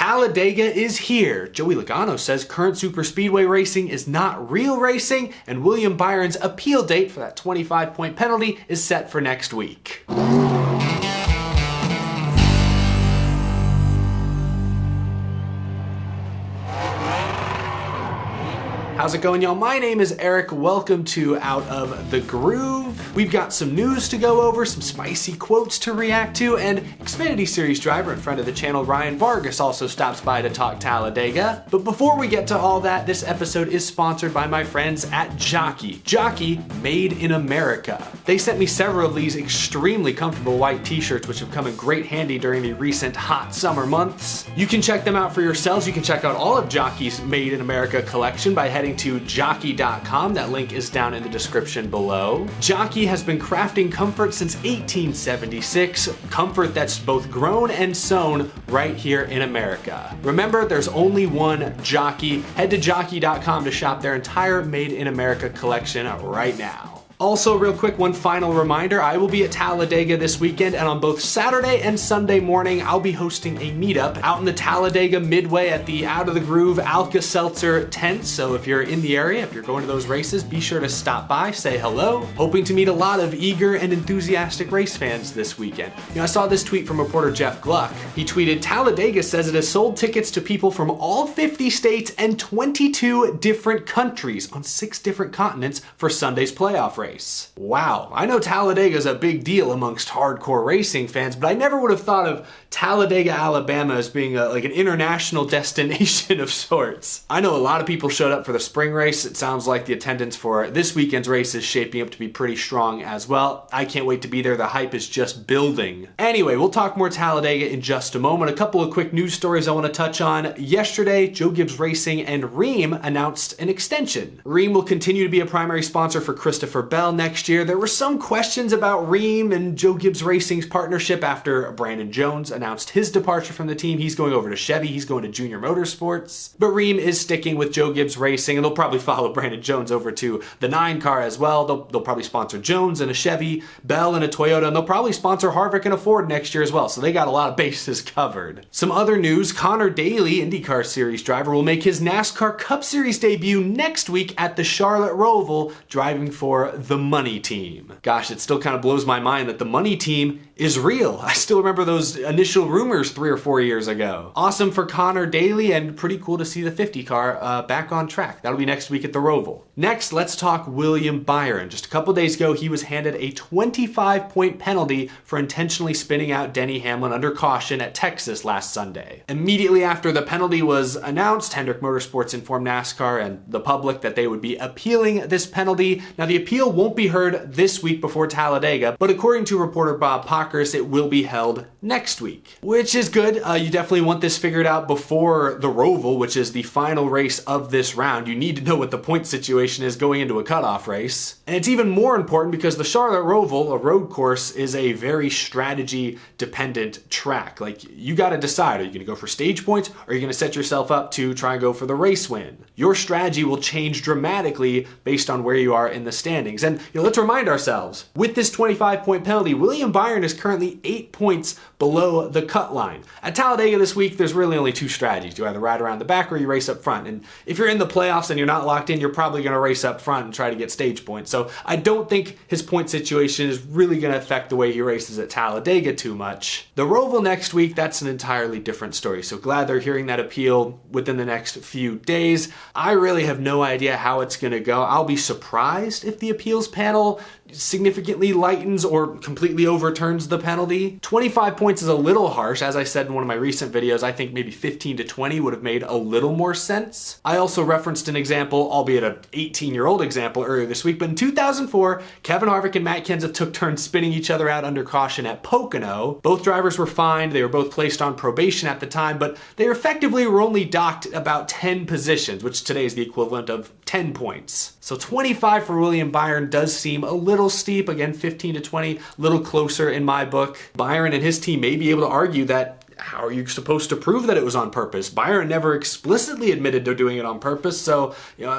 Talladega is here. Joey Logano says current superspeedway racing is not real racing, and William Byron's appeal date for that 25-point penalty is set for next week. How's it going, y'all? My name is Eric. Welcome to Out of the Groove. We've got some news to go over, some spicy quotes to react to, and Xfinity Series driver and friend of the channel Ryan Vargas also stops by to talk Talladega. But before we get to all that, this episode is sponsored by my friends at Jockey. Jockey, made in America. They sent me several of these extremely comfortable white t-shirts which have come in great handy during the recent hot summer months. You can check them out for yourselves. You can check out all of Jockey's Made in America collection by heading to jockey.com. That link is down in the description below. Jockey has been crafting comfort since 1876, comfort that's both grown and sewn right here in America. Remember, there's only one Jockey. Head to jockey.com to shop their entire Made in America collection right now. Also, real quick, one final reminder, I will be at Talladega this weekend, and on both Saturday and Sunday morning, I'll be hosting a meetup out in the Talladega Midway at the Out of the Groove Alka-Seltzer tent. So if you're in the area, if you're going to those races, be sure to stop by, say hello. Hoping to meet a lot of eager and enthusiastic race fans this weekend. You know, I saw this tweet from reporter Jeff Gluck. He tweeted, Talladega says it has sold tickets to people from all 50 states and 22 different countries on 6 different continents for Sunday's playoff race. Wow, I know Talladega is a big deal amongst hardcore racing fans, but I never would have thought of Talladega, Alabama as being like an international destination of sorts. I know a lot of people showed up for the spring race. It sounds like the attendance for this weekend's race is shaping up to be pretty strong as well. I can't wait to be there. The hype is just building. Anyway, we'll talk more Talladega in just a moment. A couple of quick news stories I want to touch on. Yesterday, Joe Gibbs Racing and Rheem announced an extension. Rheem will continue to be a primary sponsor for Christopher Bell next year. There were some questions about Rheem and Joe Gibbs Racing's partnership after Brandon Jones announced his departure from the team. He's going over to Chevy. He's going to Junior Motorsports. But Rheem is sticking with Joe Gibbs Racing, and they'll probably follow Brandon Jones over to the 9 car as well. They'll probably sponsor Jones and a Chevy, Bell and a Toyota, and they'll probably sponsor Harvick and a Ford next year as well. So they got a lot of bases covered. Some other news, Connor Daly, IndyCar Series driver, will make his NASCAR Cup Series debut next week at the Charlotte Roval, driving for the Money Team. Gosh, it still kind of blows my mind that the Money Team is real. I still remember those initial rumors 3 or 4 years ago. Awesome for Connor Daly, and pretty cool to see the 50 car back on track. That'll be next week at the Roval. Next, let's talk William Byron. Just a couple days ago, he was handed a 25-point penalty for intentionally spinning out Denny Hamlin under caution at Texas last Sunday. Immediately after the penalty was announced, Hendrick Motorsports informed NASCAR and the public that they would be appealing this penalty. Now, the appeal won't be heard this week before Talladega, but according to reporter Bob Pockers, it will be held next week, which is good. You definitely want this figured out before the Roval, which is the final race of this round. You need to know what the point situation is going into a cutoff race. And it's even more important because the Charlotte Roval, a road course, is a very strategy dependent track. Like, you got to decide, are you going to go for stage points, or are you going to set yourself up to try and go for the race win? Your strategy will change dramatically based on where you are in the standings. And let's remind ourselves, with this 25-point penalty, William Byron is currently 8 points below the cut line. At Talladega this week, there's really only 2 strategies. You either ride around the back or you race up front. And if you're in the playoffs and you're not locked in, you're probably going to race up front and try to get stage points. So I don't think his point situation is really going to affect the way he races at Talladega too much. The Roval next week, that's an entirely different story. So glad they're hearing that appeal within the next few days. I really have no idea how it's going to go. I'll be surprised if the appeals panel significantly lightens or completely overturns the penalty. 25 points is a little harsh. As I said in one of my recent videos, I think maybe 15 to 20 would have made a little more sense. I also referenced an example, albeit an 18-year-old example earlier this week, but in 2004, Kevin Harvick and Matt Kenseth took turns spinning each other out under caution at Pocono. Both drivers were fined. They were both placed on probation at the time, but they effectively were only docked about 10 positions, which today is the equivalent of 10 points. So 25 for William Byron does seem a little steep. Again, 15 to 20, a little closer in my book. Byron and his team may be able to argue that how are you supposed to prove that it was on purpose? Byron never explicitly admitted to doing it on purpose, so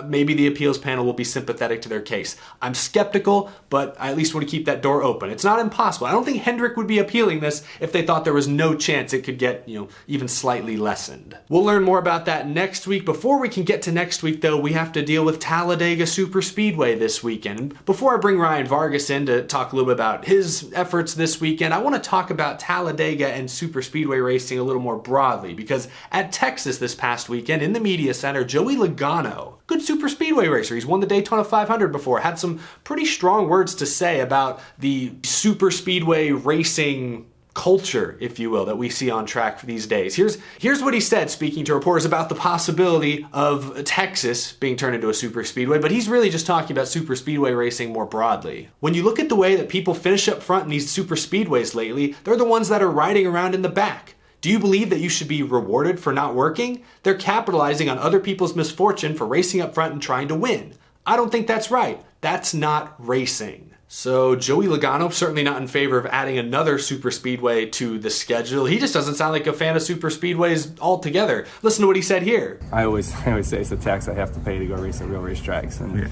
maybe the appeals panel will be sympathetic to their case. I'm skeptical, but I at least want to keep that door open. It's not impossible. I don't think Hendrick would be appealing this if they thought there was no chance it could get, even slightly lessened. We'll learn more about that next week. Before we can get to next week, though, we have to deal with Talladega Superspeedway this weekend. Before I bring Ryan Vargas in to talk a little bit about his efforts this weekend, I want to talk about Talladega and Superspeedway racing a little more broadly, because at Texas this past weekend in the media center, Joey Logano, good Superspeedway racer, he's won the Daytona 500 before, had some pretty strong words to say about the Superspeedway racing culture, if you will, that we see on track these days. Here's what he said, speaking to reporters about the possibility of Texas being turned into a super speedway, but he's really just talking about super speedway racing more broadly. When you look at the way that people finish up front in these super speedways lately, they're the ones that are riding around in the back. Do you believe that you should be rewarded for not working? They're capitalizing on other people's misfortune for racing up front and trying to win. I don't think that's right. That's not racing. So Joey Logano, certainly not in favor of adding another super speedway to the schedule. He just doesn't sound like a fan of super speedways altogether. Listen to what he said here. I always say it's a tax I have to pay to go race at real racetracks, and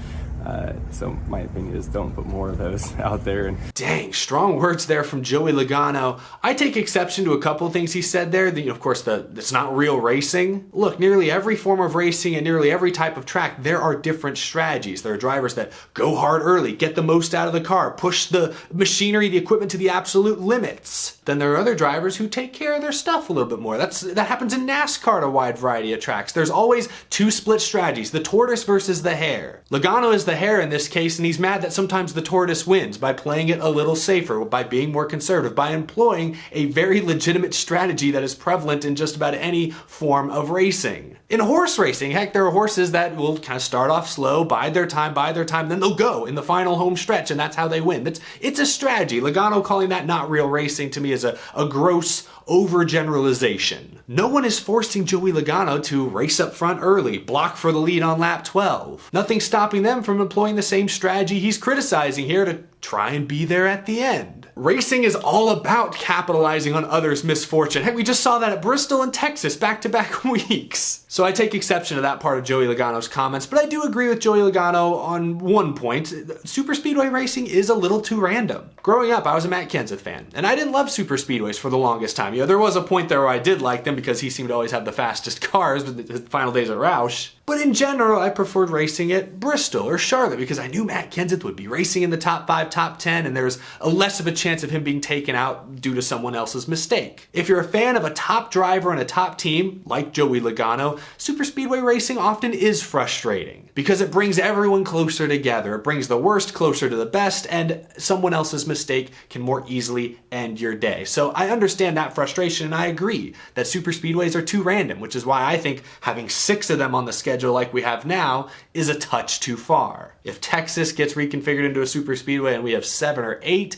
so my opinion is don't put more of those out there. And dang, strong words there from Joey Logano. I take exception to a couple things he said there. Of course, it's not real racing. Look, nearly every form of racing and nearly every type of track, there are different strategies. There are drivers that go hard early, get the most out of the car, push the machinery, the equipment to the absolute limits. Then there are other drivers who take care of their stuff a little bit more. That happens in NASCAR at a wide variety of tracks. There's always two split strategies, the tortoise versus the hare. Logano is the hare in this case, and he's mad that sometimes the tortoise wins by playing it a little safer, by being more conservative, by employing a very legitimate strategy that is prevalent in just about any form of racing. In horse racing, heck, there are horses that will kind of start off slow, bide their time, then they'll go in the final home stretch, and that's how they win. It's a strategy. Logano calling that not real racing to me is a gross overgeneralization. No one is forcing Joey Logano to race up front early, block for the lead on lap 12. Nothing's stopping them from employing the same strategy he's criticizing here to try and be there at the end. Racing is all about capitalizing on others' misfortune. Heck, we just saw that at Bristol and Texas back-to-back weeks. So I take exception to that part of Joey Logano's comments, but I do agree with Joey Logano on one point. Super speedway racing is a little too random. Growing up, I was a Matt Kenseth fan, and I didn't love super speedways for the longest time. There was a point there where I did like them because he seemed to always have the fastest cars with the final days at Roush. But in general, I preferred racing at Bristol or Charlotte because I knew Matt Kenseth would be racing in the top 5, top 10, and there was less of a chance of him being taken out due to someone else's mistake. If you're a fan of a top driver and a top team, like Joey Logano, super speedway racing often is frustrating because it brings everyone closer together. It brings the worst closer to the best, and someone else's mistake can more easily end your day. So I understand that frustration, and I agree that super speedways are too random, which is why I think having 6 of them on the schedule like we have now is a touch too far. If Texas gets reconfigured into a super speedway and we have 7 or 8,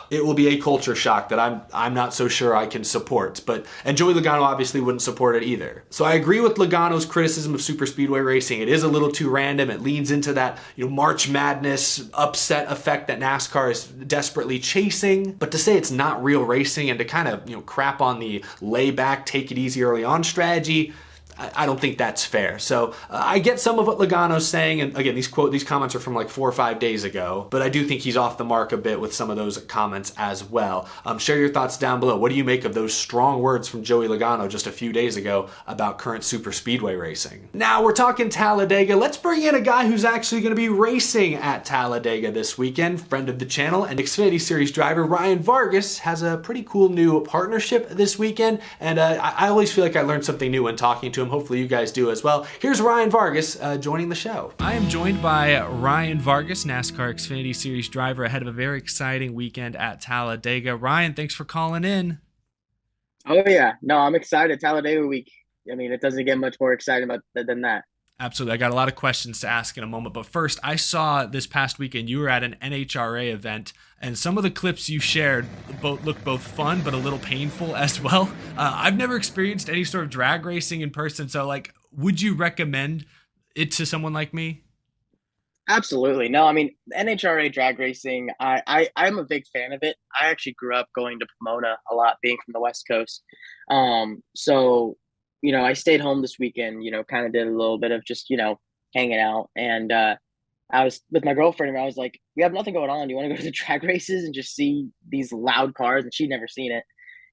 it will be a culture shock that I'm not so sure I can support. And Joey Logano obviously wouldn't support it either. So I agree with Logano's criticism of super speedway racing. It is a little too random. It leans into that March Madness upset effect that NASCAR is desperately chasing. But to say it's not real racing and to kind of crap on the lay back, take it easy early on strategy, I don't think that's fair. So I get some of what Logano's saying, and again, these comments are from like 4 or 5 days ago, but I do think he's off the mark a bit with some of those comments as well. Share your thoughts down below. What do you make of those strong words from Joey Logano just a few days ago about current super speedway racing? Now we're talking Talladega. Let's bring in a guy who's actually going to be racing at Talladega this weekend. Friend of the channel and Xfinity Series driver Ryan Vargas has a pretty cool new partnership this weekend, and I always feel like I learned something new when talking to him. Hopefully you guys do as well. Here's Ryan Vargas joining the show. I am joined by Ryan Vargas, NASCAR Xfinity Series driver, ahead of a very exciting weekend at Talladega. Ryan, thanks for calling in. Oh yeah, no, I'm excited. Talladega week. I mean, it doesn't get much more exciting than that. Absolutely. I got a lot of questions to ask in a moment, but first, I saw this past weekend you were at an NHRA event, and some of the clips you shared looked both fun but a little painful as well. I've never experienced any sort of drag racing in person, so would you recommend it to someone like me? Absolutely. No, I mean, NHRA drag racing, I'm a big fan of it. I actually grew up going to Pomona a lot, being from the West Coast. So, I stayed home this weekend, kind of did a little bit of just, hanging out. And I was with my girlfriend and I was like, we have nothing going on. Do you want to go to the drag races and just see these loud cars? And she'd never seen it.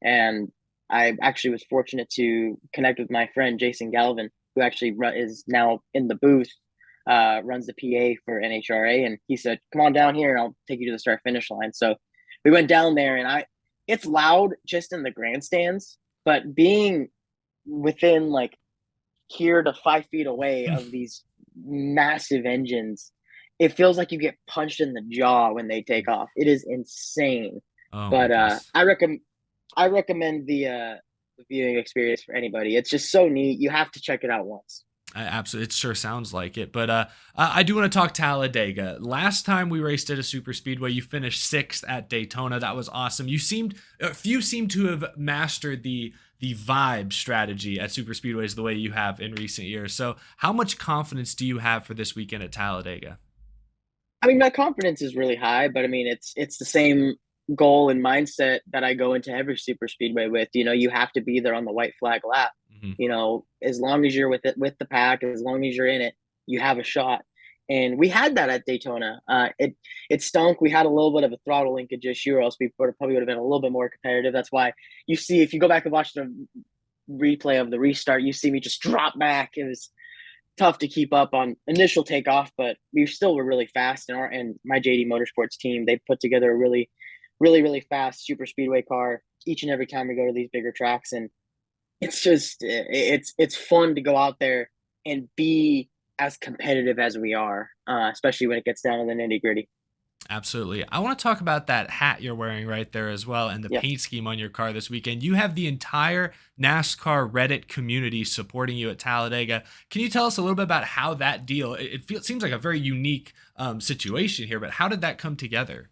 And I actually was fortunate to connect with my friend, Jason Galvin, who actually is now in the booth, runs the PA for NHRA. And he said, come on down here and I'll take you to the start finish line. So we went down there and it's loud just in the grandstands, but being within like here to 5 feet away of these massive engines, it feels like you get punched in the jaw when they take off. It is insane. Oh my But gosh. I recommend the viewing experience for anybody. It's just so neat. You have to check it out once. Absolutely, it sure sounds like it. But I do want to talk Talladega. Last time we raced at a super speedway, you finished sixth at Daytona. That was awesome. A few seem to have mastered the vibe strategy at super speedways the way you have in recent years. So, how much confidence do you have for this weekend at Talladega? I mean, my confidence is really high, but I mean, it's the same goal and mindset that I go into every super speedway with. You have to be there on the white flag lap. Hmm. As long as you're with the pack, as long as you're in it, you have a shot. And we had that at Daytona. It stunk. We had a little bit of a throttle linkage issue, or else we probably would have been a little bit more competitive. That's why you see, if you go back and watch the replay of the restart, you see me just drop back. It was tough to keep up on initial takeoff, but we still were really fast. And my JD Motorsports team, they put together a really, really, really fast super speedway car each and every time we go to these bigger tracks. And it's just it's fun to go out there and be as competitive as we are, especially when it gets down to the nitty gritty. Absolutely. I want to talk about that hat you're wearing right there as well and the Yeah. paint scheme on your car this weekend. You have the entire NASCAR Reddit community supporting you at Talladega. Can you tell us a little bit about how that deal, seems like a very unique situation here, but how did that come together?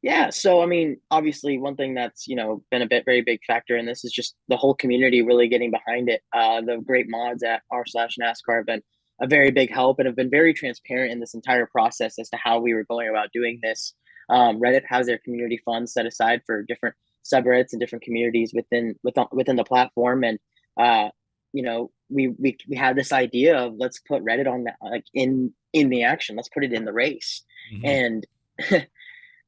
Yeah, so I mean, obviously, one thing that's been a very big factor in this is just the whole community really getting behind it. The great mods at r/NASCAR have been a very big help and have been very transparent in this entire process as to how we were going about doing this. Reddit has their community funds set aside for different subreddits and different communities within the platform, and we had this idea of let's put Reddit on that, like in the action. Let's put it in the race, Hmm. and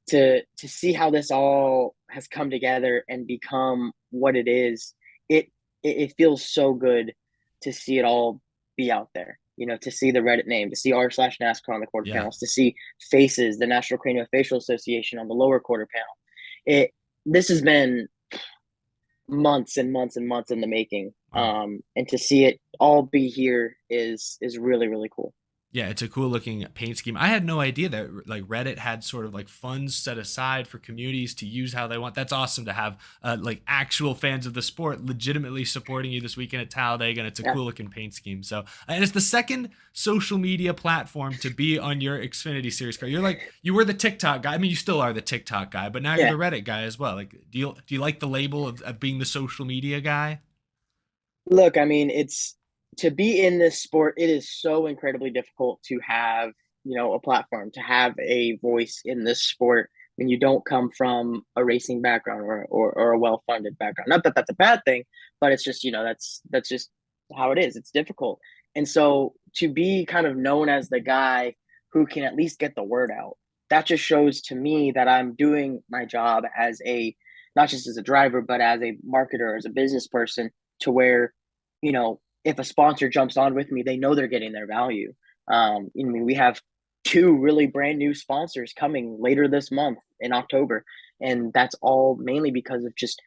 to see how this all has come together and become what it is, it feels so good to see it all be out there. To see the Reddit name, to see r/NASCAR on the quarter Yeah. panels, to see faces, the National Craniofacial Association on the lower quarter panel. This has been months and months and months in the making. Wow. And to see it all be here is really, really cool. Yeah, it's a cool looking paint scheme. I had no idea that like Reddit had sort of like funds set aside for communities to use how they want. That's awesome to have like actual fans of the sport legitimately supporting you this weekend at Talladega, and it's a Yeah. cool looking paint scheme. So, and it's the second social media platform to be on your Xfinity Series car. You were the TikTok guy. I mean, you still are the TikTok guy, but now you're Yeah. the Reddit guy as well. Like, do you like the label of being the social media guy? Look, I mean, it's to be in this sport, it is so incredibly difficult to have, a platform, to have a voice in this sport when you don't come from a racing background or a well-funded background. Not that that's a bad thing, but it's just, that's just how it is. It's difficult. And so to be kind of known as the guy who can at least get the word out, that just shows to me that I'm doing my job as not just as a driver, but as a marketer, as a business person, to where if a sponsor jumps on with me, they know they're getting their value. I mean, we have two really brand new sponsors coming later this month in October, and that's all mainly because of just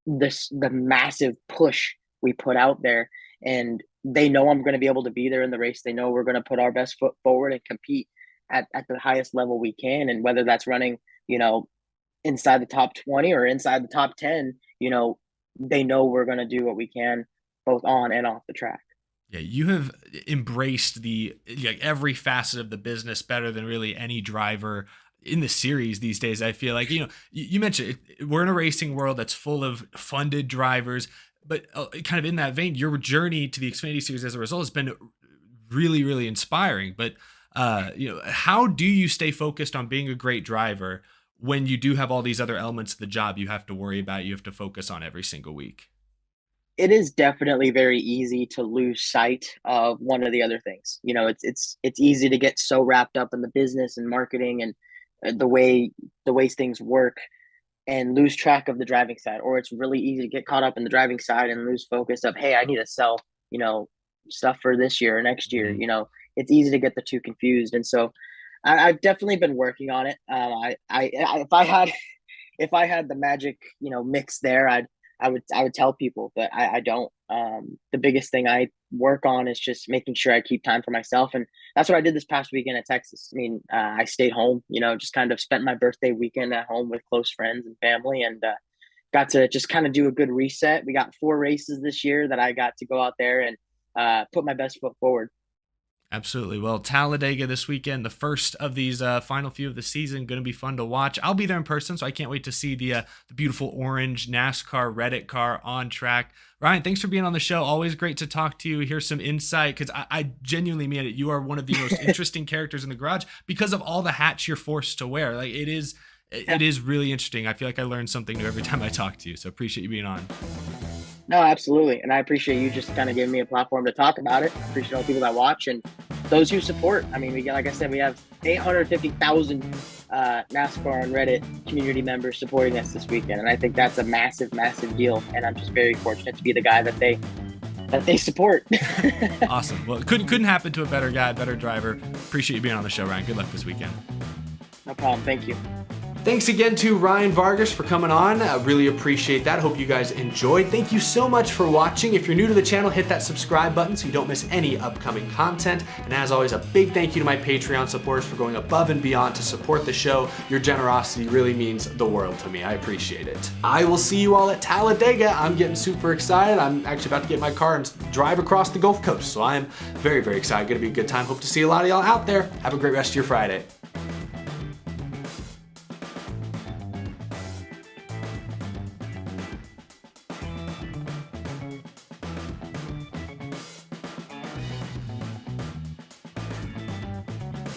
the massive push we put out there. And they know I'm going to be able to be there in the race. They know we're going to put our best foot forward and compete at the highest level we can. And whether that's running, inside the top 20 or inside the top 10, they know we're going to do what we can both on and off the track. Yeah, you have embraced the like every facet of the business better than really any driver in the series these days. I feel like you mentioned we're in a racing world that's full of funded drivers, but kind of in that vein, your journey to the Xfinity Series as a result has been really, really inspiring. But how do you stay focused on being a great driver when you do have all these other elements of the job you have to worry about, you have to focus on every single week? It is definitely very easy to lose sight of one of the other things. It's easy to get so wrapped up in the business and marketing and the way things work and lose track of the driving side. Or it's really easy to get caught up in the driving side and lose focus of, hey, I need to sell, stuff for this year or next year. Mhm. It's easy to get the two confused. And so I've definitely been working on it. If I had the magic, mix there, I would tell people, but I don't. The biggest thing I work on is just making sure I keep time for myself, and that's what I did this past weekend at Texas. I mean, I stayed home, just kind of spent my birthday weekend at home with close friends and family, and got to just kind of do a good reset. We got 4 races this year that I got to go out there and put my best foot forward. Absolutely. Well, Talladega this weekend, the first of these final few of the season, going to be fun to watch. I'll be there in person, so I can't wait to see the beautiful orange NASCAR Reddit car on track. Ryan, thanks for being on the show. Always great to talk to you, hear some insight, because I genuinely mean it. You are one of the most interesting characters in the garage because of all the hats you're forced to wear. Like it is really interesting. I feel like I learn something new every time I talk to you, so appreciate you being on. No, absolutely. And I appreciate you just kind of giving me a platform to talk about it. Appreciate all the people that watch and those who support. I mean, like I said, we have 850,000 NASCAR and Reddit community members supporting us this weekend. And I think that's a massive, massive deal. And I'm just very fortunate to be the guy that they support. Awesome. Well, it couldn't happen to a better guy, better driver. Appreciate you being on the show, Ryan. Good luck this weekend. No problem. Thank you. Thanks again to Ryan Vargas for coming on. I really appreciate that. Hope you guys enjoyed. Thank you so much for watching. If you're new to the channel, hit that subscribe button so you don't miss any upcoming content. And as always, a big thank you to my Patreon supporters for going above and beyond to support the show. Your generosity really means the world to me. I appreciate it. I will see you all at Talladega. I'm getting super excited. I'm actually about to get in my car and drive across the Gulf Coast. So I'm very, very excited. Gonna be a good time. Hope to see a lot of y'all out there. Have a great rest of your Friday.